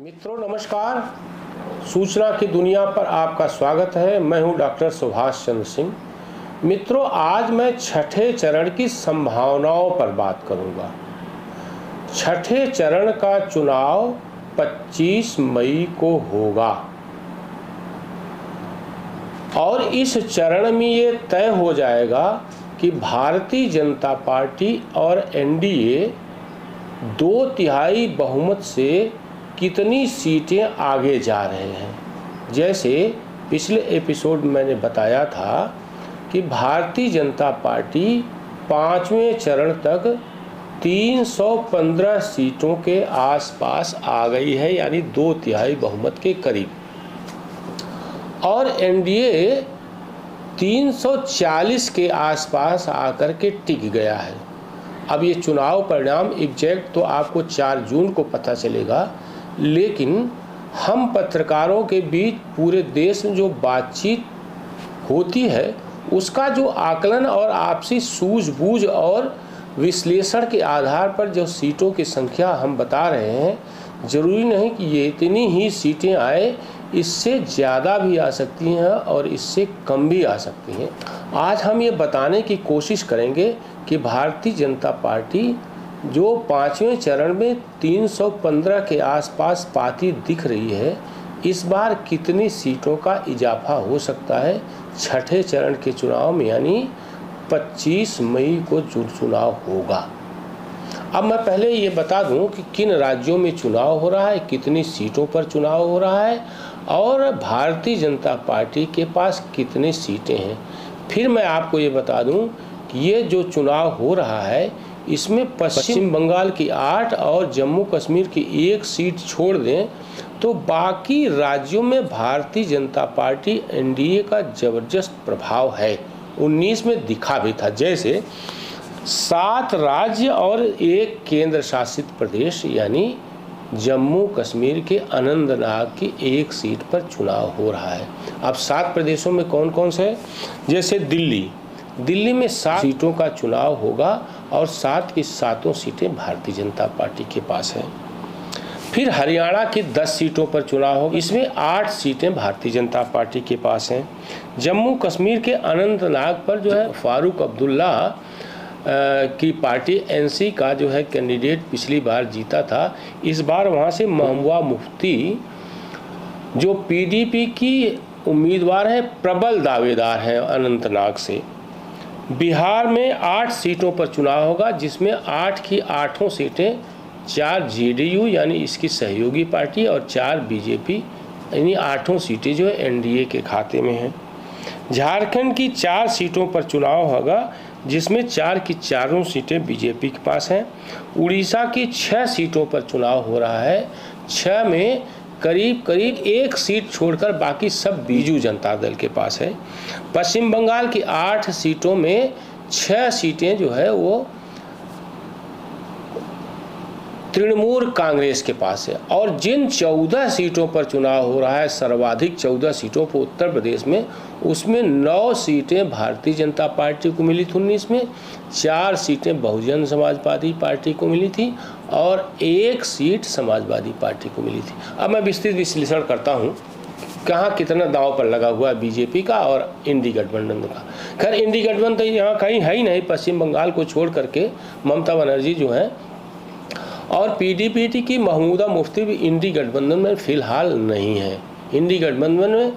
मित्रों नमस्कार। सूचना की दुनिया पर आपका स्वागत है। मैं हूं डॉक्टर सुभाष चंद्र सिंह। मित्रों, आज मैं छठे चरण की संभावनाओं पर बात करूंगा। छठे चरण का चुनाव 25 मई को होगा और इस चरण में ये तय हो जाएगा कि भारतीय जनता पार्टी और एनडीए 2/3 बहुमत से कितनी सीटें आगे जा रहे हैं। जैसे पिछले एपिसोड में मैंने बताया था कि भारतीय जनता पार्टी 5वें चरण तक 315 सीटों के आसपास आ गई है, यानी 2/3 बहुमत के करीब, और एनडीए 340 के आसपास आकर के टिक गया है। अब ये चुनाव परिणाम एग्जैक्ट तो आपको 4 जून को पता चलेगा, लेकिन हम पत्रकारों के बीच पूरे देश में जो बातचीत होती है उसका जो आकलन और आपसी सूझबूझ और विश्लेषण के आधार पर जो सीटों की संख्या हम बता रहे हैं, ज़रूरी नहीं कि ये इतनी ही सीटें आए, इससे ज़्यादा भी आ सकती हैं और इससे कम भी आ सकती हैं। आज हम ये बताने की कोशिश करेंगे कि भारतीय जनता पार्टी जो 5वें चरण में 315 के आसपास पाती दिख रही है, इस बार कितनी सीटों का इजाफा हो सकता है छठे चरण के चुनाव में, यानी 25 मई को जो चुनाव होगा। अब मैं पहले ये बता दूं कि किन राज्यों में चुनाव हो रहा है, कितनी सीटों पर चुनाव हो रहा है और भारतीय जनता पार्टी के पास कितनी सीटें हैं। फिर मैं आपको ये बता दूं कि ये जो चुनाव हो रहा है इसमें पश्चिम बंगाल की 8 और जम्मू कश्मीर की 1 सीट छोड़ दें तो बाकी राज्यों में भारतीय जनता पार्टी एनडीए का ज़बरदस्त प्रभाव है। 19 में दिखा भी था। जैसे 7 राज्य और 1 केंद्र शासित प्रदेश यानी जम्मू कश्मीर के अनंतनाग की 1 सीट पर चुनाव हो रहा है। अब 7 प्रदेशों में कौन कौन से है? जैसे दिल्ली में 7 सीटों का चुनाव होगा और 7 की 7 सीटें भारतीय जनता पार्टी के पास हैं। फिर हरियाणा की 10 सीटों पर चुनाव होगा, इसमें 8 सीटें भारतीय जनता पार्टी के पास हैं। जम्मू कश्मीर के अनंतनाग पर जो है फारूक अब्दुल्ला की पार्टी एनसी का जो है कैंडिडेट पिछली बार जीता था, इस बार वहाँ से महबूबा मुफ्ती जो पीडीपी की उम्मीदवार हैं, प्रबल दावेदार हैं अनंतनाग से। बिहार में 8 सीटों पर चुनाव होगा, जिसमें 8 की 8 सीटें 4 जेडीयू यानी इसकी सहयोगी पार्टी और 4 बीजेपी, यानी 8 सीटें जो है एनडीए के खाते में हैं। झारखंड की 4 सीटों पर चुनाव होगा, जिसमें 4 की 4 सीटें बीजेपी के पास हैं। उड़ीसा की 6 सीटों पर चुनाव हो रहा है, 6 में करीब 1 सीट छोड़कर बाकी सब बीजू जनता दल के पास है। पश्चिम बंगाल की 8 सीटों में 6 सीटें जो है वो तृणमूल कांग्रेस के पास है। और जिन 14 सीटों पर चुनाव हो रहा है, सर्वाधिक 14 सीटों पर उत्तर प्रदेश में, उसमें 9 सीटें भारतीय जनता पार्टी को मिली थी 19 में, 4 सीटें बहुजन समाजवादी पार्टी को मिली थी और 1 सीट समाजवादी पार्टी को मिली थी। अब मैं विस्तृत विश्लेषण करता हूँ कहाँ कितना दांव पर लगा हुआ है बीजेपी का और इंडी गठबंधन का। खैर, इंडी गठबंधन तो यहाँ कहीं है ही नहीं, पश्चिम बंगाल को छोड़ करके ममता बनर्जी जो है, और पीडीपी की महमूदा मुफ्ती भी इंडी गठबंधन में फिलहाल नहीं है। इंडी गठबंधन में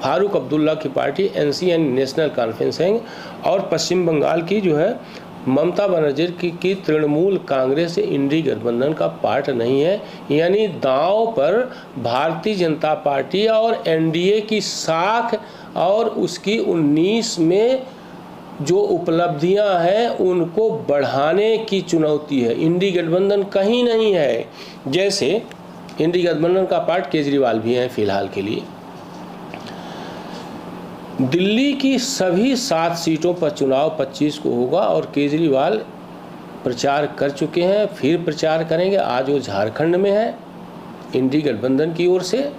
फारूक अब्दुल्ला की पार्टी एनसी यानी नेशनल कॉन्फ्रेंस है, और पश्चिम बंगाल की जो है ममता बनर्जी की तृणमूल कांग्रेस इंडी गठबंधन का पार्ट नहीं है। यानी दांव पर भारतीय जनता पार्टी और एनडीए की साख और उसकी 19 में जो उपलब्धियां हैं उनको बढ़ाने की चुनौती है। इंडी गठबंधन कहीं नहीं है। जैसे इंडी गठबंधन का पार्ट केजरीवाल भी है फिलहाल के लिए। दिल्ली की सभी 7 सीटों पर चुनाव 25 को होगा और केजरीवाल प्रचार कर चुके हैं, फिर प्रचार करेंगे। आज वो झारखंड में है इंडी गठबंधन की ओर से।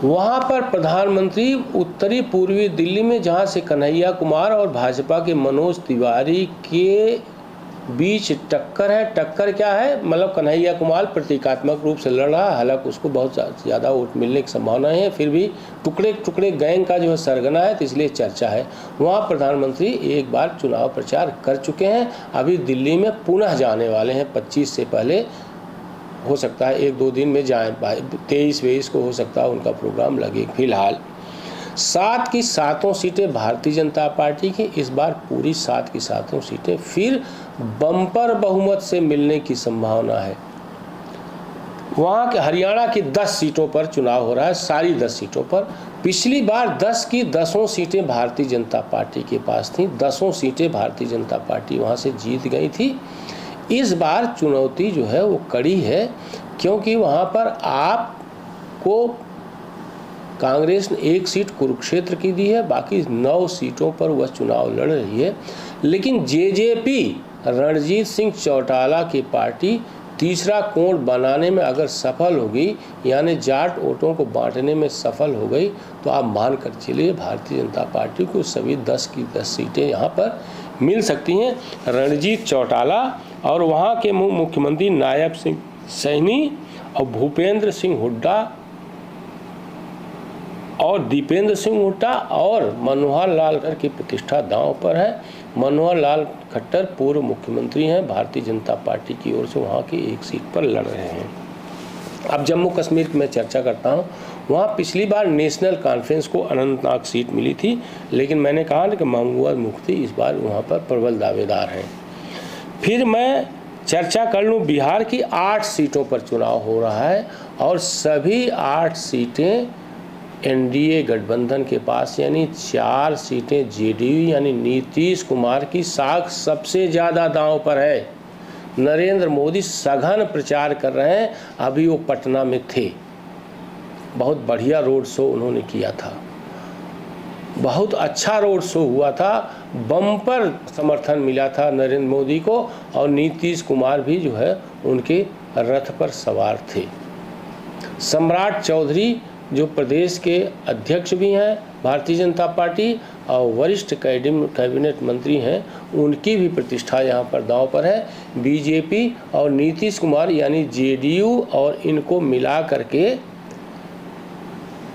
वहाँ पर प्रधानमंत्री उत्तरी पूर्वी दिल्ली में, जहाँ से कन्हैया कुमार और भाजपा के मनोज तिवारी के बीच टक्कर है। टक्कर क्या है, मतलब कन्हैया कुमार प्रतीकात्मक रूप से लड़ रहा है, हालांकि उसको बहुत ज़्यादा वोट मिलने की संभावना है, फिर भी टुकड़े टुकड़े गैंग का जो है सरगना है, तो इसलिए चर्चा है। वहाँ प्रधानमंत्री एक बार चुनाव प्रचार कर चुके हैं, अभी दिल्ली में पुनः जाने वाले हैं 25 से पहले, हो सकता है 1-2 दिन में जाएँ, 23-22 को हो सकता है उनका प्रोग्राम लगे। फिलहाल 7 की 7 सीटें भारतीय जनता पार्टी की, इस बार पूरी 7 की 7 सीटें फिर बम्पर बहुमत से मिलने की संभावना है। वहाँ के हरियाणा की 10 सीटों पर चुनाव हो रहा है, सारी 10 सीटों पर। पिछली बार 10 की 10 सीटें भारतीय जनता पार्टी के पास थीं, 10 सीटें भारतीय जनता पार्टी वहाँ से जीत गई थी। इस बार चुनौती जो है वो कड़ी है, क्योंकि वहाँ पर आपको कांग्रेस ने 1 सीट कुरुक्षेत्र की दी है, बाकी 9 सीटों पर वह चुनाव लड़ रही है। लेकिन जेजेपी रणजीत सिंह चौटाला की पार्टी तीसरा कोण बनाने में अगर सफल होगी, यानी जाट वोटों को बांटने में सफल हो गई, तो आप मान कर चलिए भारतीय जनता पार्टी को सभी 10 की 10 सीटें यहाँ पर मिल सकती हैं। रणजीत चौटाला और वहाँ के मुख्यमंत्री नायब सिंह सैनी और भूपेंद्र सिंह हुड्डा और दीपेंद्र सिंह हुड्डा और मनोहर लाल खट्टर की प्रतिष्ठा दांव पर है। मनोहर लाल खट्टर पूर्व मुख्यमंत्री हैं, भारतीय जनता पार्टी की ओर से वहाँ की 1 सीट पर लड़ रहे हैं। अब जम्मू कश्मीर की मैं चर्चा करता हूँ। वहाँ पिछली बार नेशनल कॉन्फ्रेंस को अनंतनाग सीट मिली थी, लेकिन मैंने कहा ना कि महबूबा मुफ्ती इस बार वहाँ पर प्रबल दावेदार हैं। फिर मैं चर्चा कर लूँ, बिहार की 8 सीटों पर चुनाव हो रहा है और सभी 8 सीटें एनडीए गठबंधन के पास, यानी 4 सीटें जेडीयू यानी नीतीश कुमार की साख सबसे ज़्यादा दांव पर है। नरेंद्र मोदी सघन प्रचार कर रहे हैं, अभी वो पटना में थे, बहुत बढ़िया रोड शो उन्होंने किया था, बहुत अच्छा रोड शो हुआ था, बम्पर समर्थन मिला था नरेंद्र मोदी को, और नीतीश कुमार भी जो है उनके रथ पर सवार थे। सम्राट चौधरी जो प्रदेश के अध्यक्ष भी हैं भारतीय जनता पार्टी और वरिष्ठ कैबिनेट मंत्री हैं, उनकी भी प्रतिष्ठा यहाँ पर दांव पर है। बीजेपी और नीतीश कुमार यानी जेडीयू और इनको मिला करके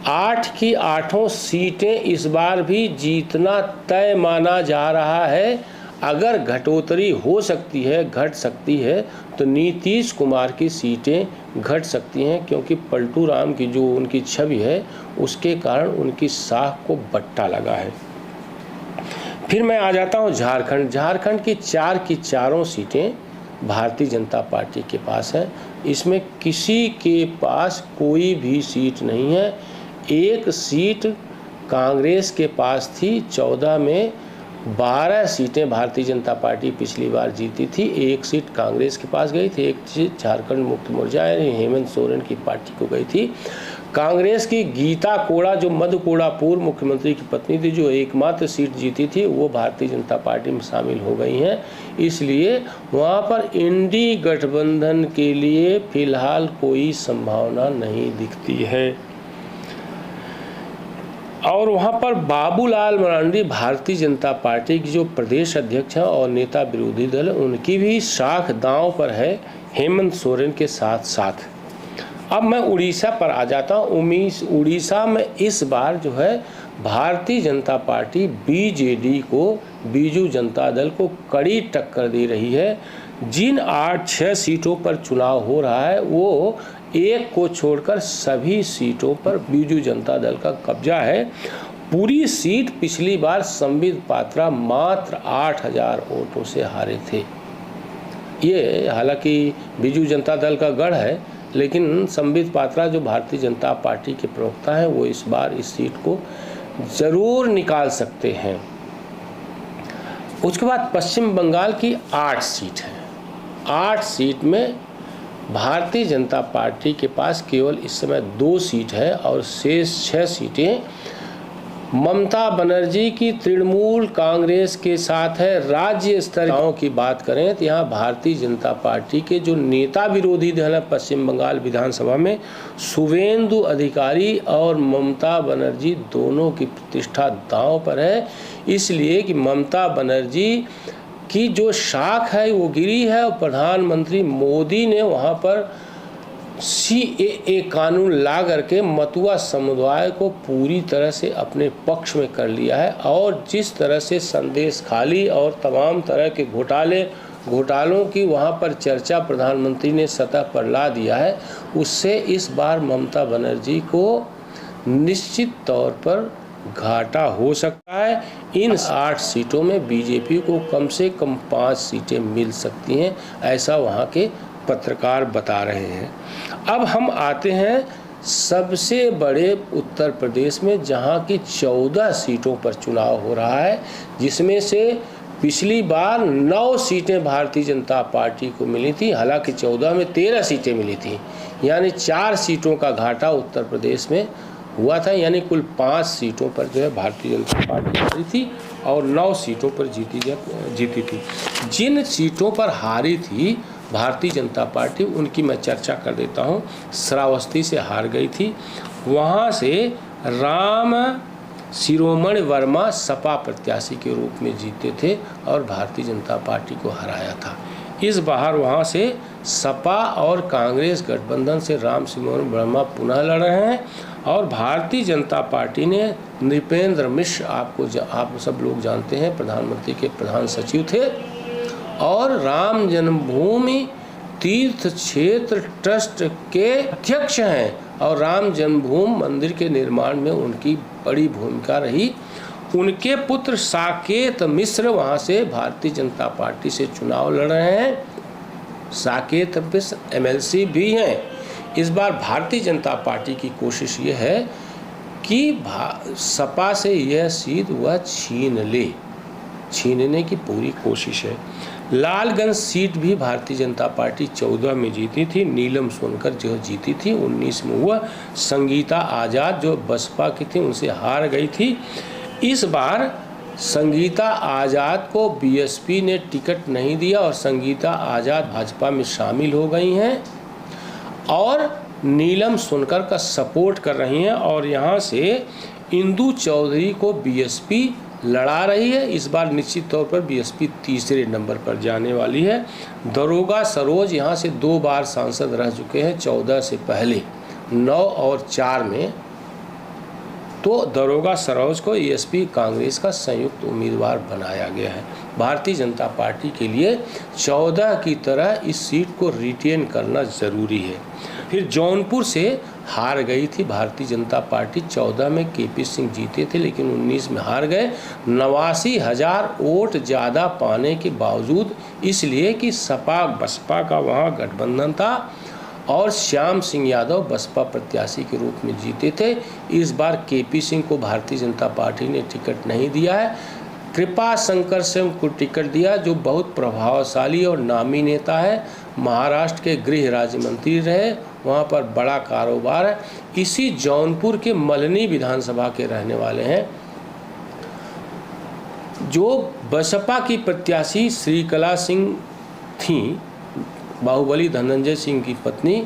8 की 8 सीटें इस बार भी जीतना तय माना जा रहा है। अगर घटोतरी हो सकती है, घट सकती है, तो नीतीश कुमार की सीटें घट सकती हैं, क्योंकि पलटू राम की जो उनकी छवि है उसके कारण उनकी साख को बट्टा लगा है। फिर मैं आ जाता हूं झारखंड। झारखंड की 4 की 4 सीटें भारतीय जनता पार्टी के पास हैं, इसमें किसी के पास कोई भी सीट नहीं है। 1 सीट कांग्रेस के पास थी, 14 में 12 सीटें भारतीय जनता पार्टी पिछली बार जीती थी, 1 सीट कांग्रेस के पास गई थी, 1 सीट झारखंड मुक्ति मोर्चा हेमंत सोरेन की पार्टी को गई थी। कांग्रेस की गीता कोड़ा, जो मधु कोड़ा पूर्व मुख्यमंत्री की पत्नी थी, जो एकमात्र सीट जीती थी, वो भारतीय जनता पार्टी में शामिल हो गई हैं। इसलिए वहाँ पर इंडी गठबंधन के लिए फिलहाल कोई संभावना नहीं दिखती है। और वहाँ पर बाबूलाल मरांडी भारतीय जनता पार्टी की जो प्रदेश अध्यक्ष हैं और नेता विरोधी दल, उनकी भी साख दांव पर है हेमंत सोरेन के साथ साथ। अब मैं उड़ीसा पर आ जाता हूँ। उड़ीसा में इस बार जो है भारतीय जनता पार्टी बीजेडी को, बीजू जनता दल को कड़ी टक्कर दे रही है। जिन 8-6 सीटों पर चुनाव हो रहा है, वो 1 को छोड़कर सभी सीटों पर बीजू जनता दल का कब्जा है। पूरी सीट पिछली बार संबित पात्रा मात्र 8000 वोटों से हारे थे। ये हालांकि बीजू जनता दल का गढ़ है, लेकिन संबित पात्रा जो भारतीय जनता पार्टी के प्रवक्ता हैं, वो इस बार इस सीट को ज़रूर निकाल सकते हैं। उसके बाद पश्चिम बंगाल की 8 सीट है। 8 सीट में भारतीय जनता पार्टी के पास केवल इस समय 2 सीट है और शेष 6 सीटें ममता बनर्जी की तृणमूल कांग्रेस के साथ है। राज्य स्तर की बात करें तो यहाँ भारतीय जनता पार्टी के जो नेता विरोधी दल है पश्चिम बंगाल विधानसभा में, शुवेंदु अधिकारी और ममता बनर्जी दोनों की प्रतिष्ठा दांव पर है, इसलिए कि ममता बनर्जी की जो शाख है वो गिरी है और प्रधानमंत्री मोदी ने वहाँ पर CAA कानून ला करके मतुआ समुदाय को पूरी तरह से अपने पक्ष में कर लिया है। और जिस तरह से संदेश खाली और तमाम तरह के घोटालों की वहाँ पर चर्चा प्रधानमंत्री ने सतह पर ला दिया है, उससे इस बार ममता बनर्जी को निश्चित तौर पर घाटा हो सकता है। इन 8 सीटों में बीजेपी को कम से कम 5 सीटें मिल सकती हैं, ऐसा वहाँ के पत्रकार बता रहे हैं। अब हम आते हैं सबसे बड़े उत्तर प्रदेश में, जहाँ की 14 सीटों पर चुनाव हो रहा है, जिसमें से पिछली बार 9 सीटें भारतीय जनता पार्टी को मिली थी। हालांकि 14 में 13 सीटें मिली थी, यानी 4 सीटों का घाटा उत्तर प्रदेश में हुआ था। यानी कुल 5 सीटों पर जो है भारतीय जनता पार्टी हारी थी और 9 सीटों पर जीती थी। जिन सीटों पर हारी थी भारतीय जनता पार्टी, उनकी मैं चर्चा कर देता हूँ। श्रावस्ती से हार गई थी, वहाँ से राम शिरोमणि वर्मा सपा प्रत्याशी के रूप में जीते थे और भारतीय जनता पार्टी को हराया था। इस बार वहाँ से सपा और कांग्रेस गठबंधन से राम शिरोमणि वर्मा पुनः लड़ रहे हैं और भारतीय जनता पार्टी ने नृपेंद्र मिश्र, आप सब लोग जानते हैं, प्रधानमंत्री के प्रधान सचिव थे और राम जन्मभूमि तीर्थ क्षेत्र ट्रस्ट के अध्यक्ष हैं और राम जन्मभूमि मंदिर के निर्माण में उनकी बड़ी भूमिका रही। उनके पुत्र साकेत मिश्र वहाँ से भारतीय जनता पार्टी से चुनाव लड़ रहे हैं। साकेत मिश्र MLC भी हैं। इस बार भारतीय जनता पार्टी की कोशिश ये है कि सपा से यह सीट वह छीनने की पूरी कोशिश है। लालगंज सीट भी भारतीय जनता पार्टी 14 में जीती थी। नीलम सोनकर जो जीती थी 19 में, वह संगीता आज़ाद जो बसपा की थी उनसे हार गई थी। इस बार संगीता आज़ाद को BSP ने टिकट नहीं दिया और संगीता आज़ाद भाजपा में शामिल हो गई हैं और नीलम सोनकर का सपोर्ट कर रही हैं और यहाँ से इंदु चौधरी को BSP लड़ा रही है। इस बार निश्चित तौर पर BSP तीसरे नंबर पर जाने वाली है। दरोगा सरोज यहाँ से 2 बार सांसद रह चुके हैं 14 से पहले, 9 और 4 में। तो दरोगा सरोज को ESP कांग्रेस का संयुक्त उम्मीदवार बनाया गया है। भारतीय जनता पार्टी के लिए 14 की तरह इस सीट को रिटेन करना ज़रूरी है। फिर जौनपुर से हार गई थी भारतीय जनता पार्टी। 14 में KP सिंह जीते थे लेकिन 19 में हार गए, 89,000 वोट ज़्यादा पाने के बावजूद, इसलिए कि सपा बसपा का वहाँ गठबंधन था और श्याम सिंह यादव बसपा प्रत्याशी के रूप में जीते थे। इस बार KP सिंह को भारतीय जनता पार्टी ने टिकट नहीं दिया है। कृपा शंकर सिंह को टिकट दिया, जो बहुत प्रभावशाली और नामी नेता है, महाराष्ट्र के गृह राज्य मंत्री रहे, वहाँ पर बड़ा कारोबार है। इसी जौनपुर के मल्हनी विधानसभा के रहने वाले हैं। जो बसपा की प्रत्याशी श्रीकला सिंह थी, बाहुबली धनंजय सिंह की पत्नी,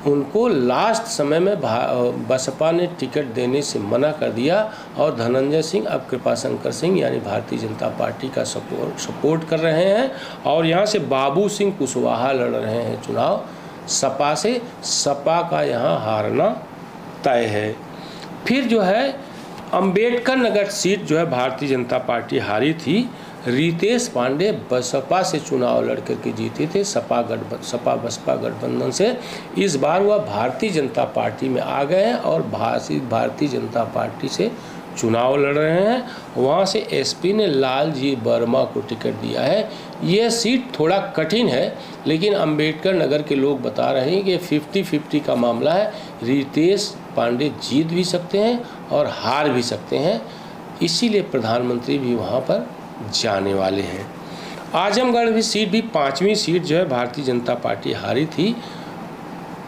उनको लास्ट समय में बसपा ने टिकट देने से मना कर दिया और धनंजय सिंह अब कृपाशंकर सिंह यानी भारतीय जनता पार्टी का सपोर्ट कर रहे हैं और यहाँ से बाबू सिंह कुशवाहा लड़ रहे हैं चुनाव सपा से। सपा का यहाँ हारना तय है। फिर जो है अंबेडकर नगर सीट जो है भारतीय जनता पार्टी हारी थी। रितेश पांडे बसपा से चुनाव लड़कर के जीते थे, सपा बसपा गठबंधन से। इस बार वह भारतीय जनता पार्टी में आ गए हैं और भारतीय जनता पार्टी से चुनाव लड़ रहे हैं। वहाँ से SP ने लालजी वर्मा को टिकट दिया है। यह सीट थोड़ा कठिन है, लेकिन अंबेडकर नगर के लोग बता रहे हैं कि 50-50 का मामला है। रितेश पांडे जीत भी सकते हैं और हार भी सकते हैं, इसीलिए प्रधानमंत्री भी वहाँ पर जाने वाले हैं। आजमगढ़ भी सीट भी 5वीं सीट जो है भारतीय जनता पार्टी हारी थी।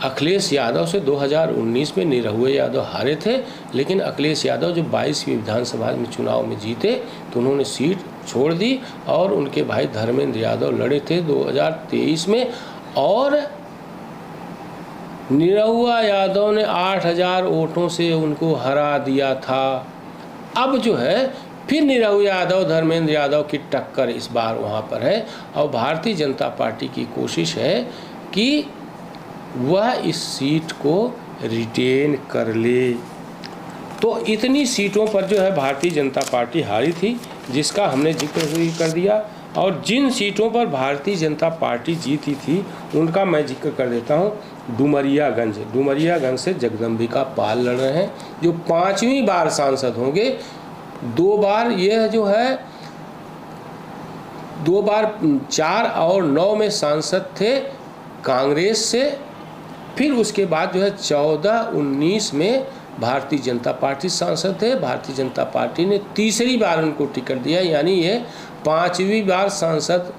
अखिलेश यादव से 2019 में निरहुए यादव हारे थे, लेकिन अखिलेश यादव जो 22वीं विधानसभा में चुनाव में जीते तो उन्होंने सीट छोड़ दी और उनके भाई धर्मेंद्र यादव लड़े थे 2023 में और निरहुआ यादव ने 8,000 वोटों से उनको हरा दिया था। अब जो है फिर निरहु यादव, धर्मेंद्र यादव की टक्कर इस बार वहाँ पर है और भारतीय जनता पार्टी की कोशिश है कि वह इस सीट को रिटेन कर ले। तो इतनी सीटों पर जो है भारतीय जनता पार्टी हारी थी, जिसका हमने जिक्र भी कर दिया। और जिन सीटों पर भारतीय जनता पार्टी जीती थी उनका मैं जिक्र कर देता हूँ। डुमरियागंज से जगदम्बिका पाल लड़ रहे हैं, जो 5वीं बार सांसद होंगे। 2 बार यह जो है 2 बार 4 और 9 में सांसद थे कांग्रेस से। फिर उसके बाद जो है 14-19 में भारतीय जनता पार्टी सांसद थे। भारतीय जनता पार्टी ने तीसरी बार उनको टिकट दिया, यानी ये 5वीं बार सांसद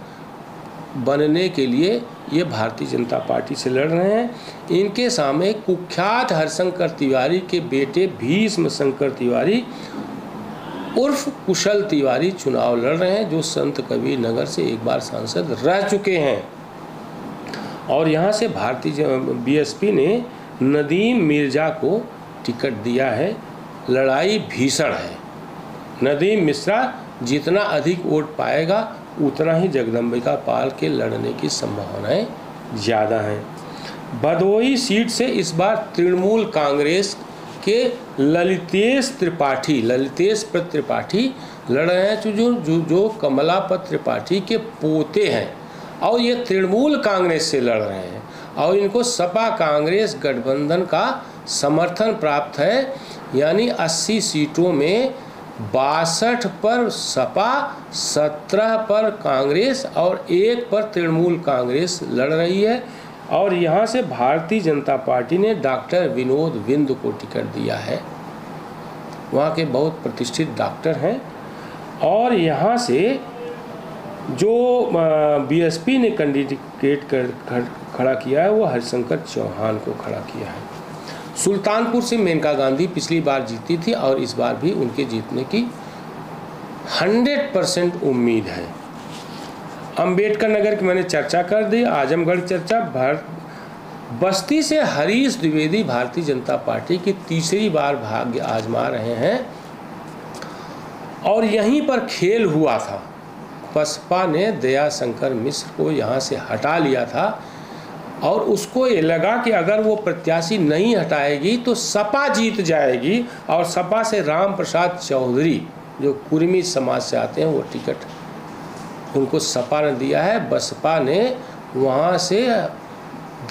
बनने के लिए ये भारतीय जनता पार्टी से लड़ रहे हैं। इनके सामने कुख्यात हरशंकर तिवारी के बेटे भीष्म शंकर तिवारी उर्फ कुशल तिवारी चुनाव लड़ रहे हैं, जो संत कबीर नगर से एक बार सांसद रह चुके हैं। और यहाँ से बीएसपी ने नदीम मिर्जा को टिकट दिया है। लड़ाई भीषण है। नदीम मिश्रा जितना अधिक वोट पाएगा उतना ही जगदम्बिका पाल के लड़ने की संभावनाएं ज़्यादा हैं। भदोही सीट से इस बार तृणमूल कांग्रेस के ललितेश त्रिपाठी लड़ रहे हैं, जो कमलापत त्रिपाठी के पोते हैं और ये तृणमूल कांग्रेस से लड़ रहे हैं और इनको सपा कांग्रेस गठबंधन का समर्थन प्राप्त है। यानी 80 सीटों में 62 पर सपा, 17 पर कांग्रेस और 1 पर तृणमूल कांग्रेस लड़ रही है। और यहाँ से भारतीय जनता पार्टी ने डॉक्टर विनोद बिंद को टिकट दिया है। वहाँ के बहुत प्रतिष्ठित डॉक्टर हैं। और यहाँ से जो बीएसपी ने कैंडिडेट खड़ा किया है वो हरिशंकर चौहान को खड़ा किया है। सुल्तानपुर से मेनका गांधी पिछली बार जीती थी और इस बार भी उनके जीतने की 100% उम्मीद है। अंबेडकर नगर की मैंने चर्चा कर दी। आजमगढ़ चर्चा। बस्ती से हरीश द्विवेदी भारतीय जनता पार्टी की तीसरी बार भाग्य आजमा रहे हैं और यहीं पर खेल हुआ था। बसपा ने दया शंकर मिश्र को यहाँ से हटा लिया था और उसको ये लगा कि अगर वो प्रत्याशी नहीं हटाएगी तो सपा जीत जाएगी और सपा से राम प्रसाद चौधरी जो कुर्मी समाज से आते हैं वो टिकट उनको सपा ने दिया है। बसपा ने वहाँ से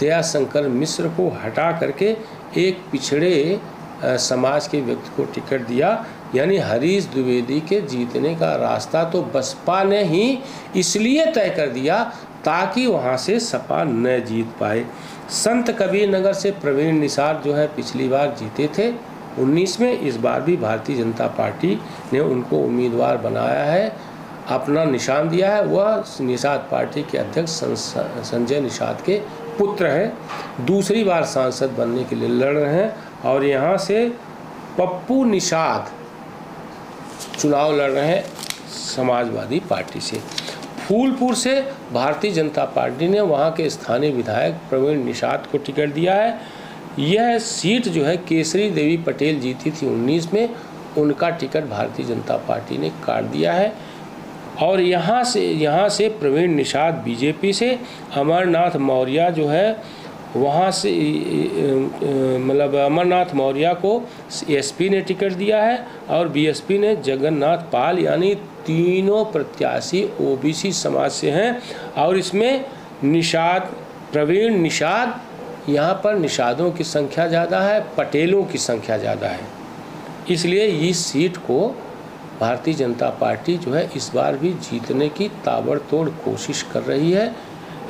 दया शंकर मिश्र को हटा करके एक पिछड़े समाज के व्यक्ति को टिकट दिया। यानी हरीश द्विवेदी के जीतने का रास्ता तो बसपा ने ही इसलिए तय कर दिया ताकि वहाँ से सपा न जीत पाए। संत कबीर नगर से प्रवीण निषाद जो है पिछली बार जीते थे 19 में, इस बार भी भारतीय जनता पार्टी ने उनको उम्मीदवार बनाया है, अपना निशान दिया है। वह निषाद पार्टी के अध्यक्ष संजय निषाद के पुत्र हैं। दूसरी बार सांसद बनने के लिए लड़ रहे हैं। और यहाँ से पप्पू निषाद चुनाव लड़ रहे हैं समाजवादी पार्टी से। फूलपुर से भारतीय जनता पार्टी ने वहाँ के स्थानीय विधायक प्रवीण निषाद को टिकट दिया है। यह सीट जो है केसरी देवी पटेल जीती थी 19 में, उनका टिकट भारतीय जनता पार्टी ने काट दिया है। और यहाँ से प्रवीण निषाद बीजेपी से, अमरनाथ मौर्य जो है वहाँ से मतलब अमरनाथ मौर्य को एसपी ने टिकट दिया है और बीएसपी ने जगन्नाथ पाल, यानी तीनों प्रत्याशी ओबीसी समाज से हैं। और इसमें प्रवीण निषाद, यहाँ पर निषादों की संख्या ज़्यादा है, पटेलों की संख्या ज़्यादा है, इसलिए इस सीट को भारतीय जनता पार्टी जो है इस बार भी जीतने की ताबड़तोड़ कोशिश कर रही है।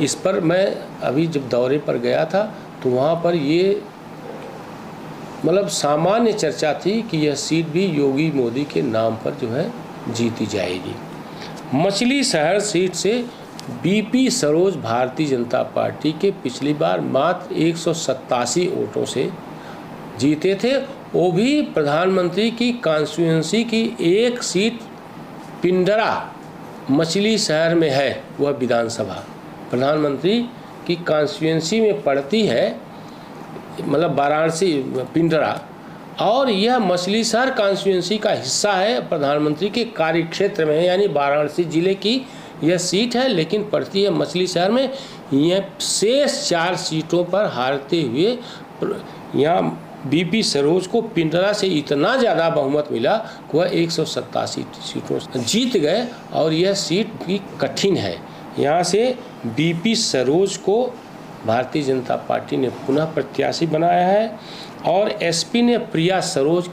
इस पर मैं अभी जब दौरे पर गया था तो वहाँ पर ये मतलब सामान्य चर्चा थी कि यह सीट भी योगी मोदी के नाम पर जो है जीती जाएगी। मछली शहर सीट से बीपी सरोज भारतीय जनता पार्टी के पिछली बार मात्र 187 वोटों से जीते थे। वो भी प्रधानमंत्री की कॉन्स्टिट्यूएंसी की एक सीट पिंडरा मछली शहर में है, वह विधानसभा प्रधानमंत्री की कॉन्स्टिट्यूएंसी में पड़ती है, मतलब वाराणसी पिंडरा, और यह मछलीशहर कॉन्स्टिट्यूंसी का हिस्सा है, प्रधानमंत्री के कार्य क्षेत्र में है, यानी वाराणसी जिले की यह सीट है, लेकिन पड़ती है मछलीशहर में। यह शेष 4 सीटों पर हारते हुए यहाँ बीपी सरोज को पिंडरा से इतना ज़्यादा बहुमत मिला कि वह 187 सीटों जीत गए, और यह सीट भी कठिन है। यहाँ से बीपी सरोज को भारतीय जनता पार्टी ने पुनः प्रत्याशी बनाया है, और एसपी ने प्रिया सरोज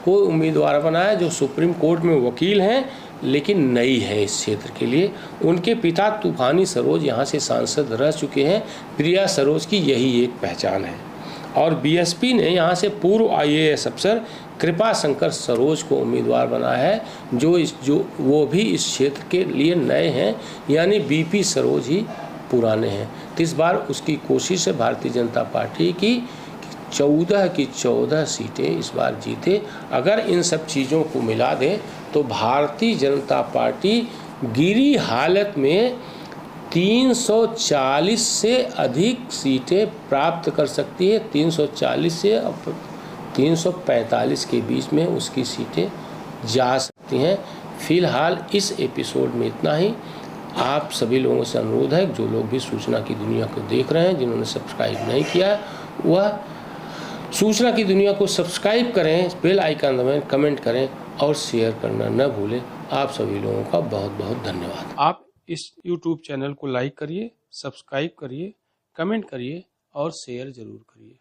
को उम्मीदवार बनाया, जो सुप्रीम कोर्ट में वकील हैं, लेकिन नई है इस क्षेत्र के लिए। उनके पिता तूफानी सरोज यहाँ से सांसद रह चुके हैं। प्रिया सरोज की यही एक पहचान है। और बीएसपी ने यहाँ से पूर्व IAS अफसर कृपा शंकर सरोज को उम्मीदवार बनाया है, जो वो भी इस क्षेत्र के लिए नए हैं, यानी बीपी सरोज ही पुराने हैं। तो इस बार उसकी कोशिश है भारतीय जनता पार्टी की 14 की 14 सीटें इस बार जीते। अगर इन सब चीज़ों को मिला दें तो भारतीय जनता पार्टी गिरी हालत में 340 से अधिक सीटें प्राप्त कर सकती है। 340 से 345 के बीच में उसकी सीटें जा सकती हैं। फिलहाल इस एपिसोड में इतना ही। आप सभी लोगों से अनुरोध है, जो लोग भी सूचना की दुनिया को देख रहे हैं, जिन्होंने सब्सक्राइब नहीं किया, वह सूचना की दुनिया को सब्सक्राइब करें, बेल आइकन दबाएं, कमेंट करें और शेयर करना न भूलें। आप सभी लोगों का बहुत बहुत धन्यवाद। आप इस YouTube चैनल को लाइक करिए, सब्सक्राइब करिए, कमेंट करिए और शेयर ज़रूर करिए।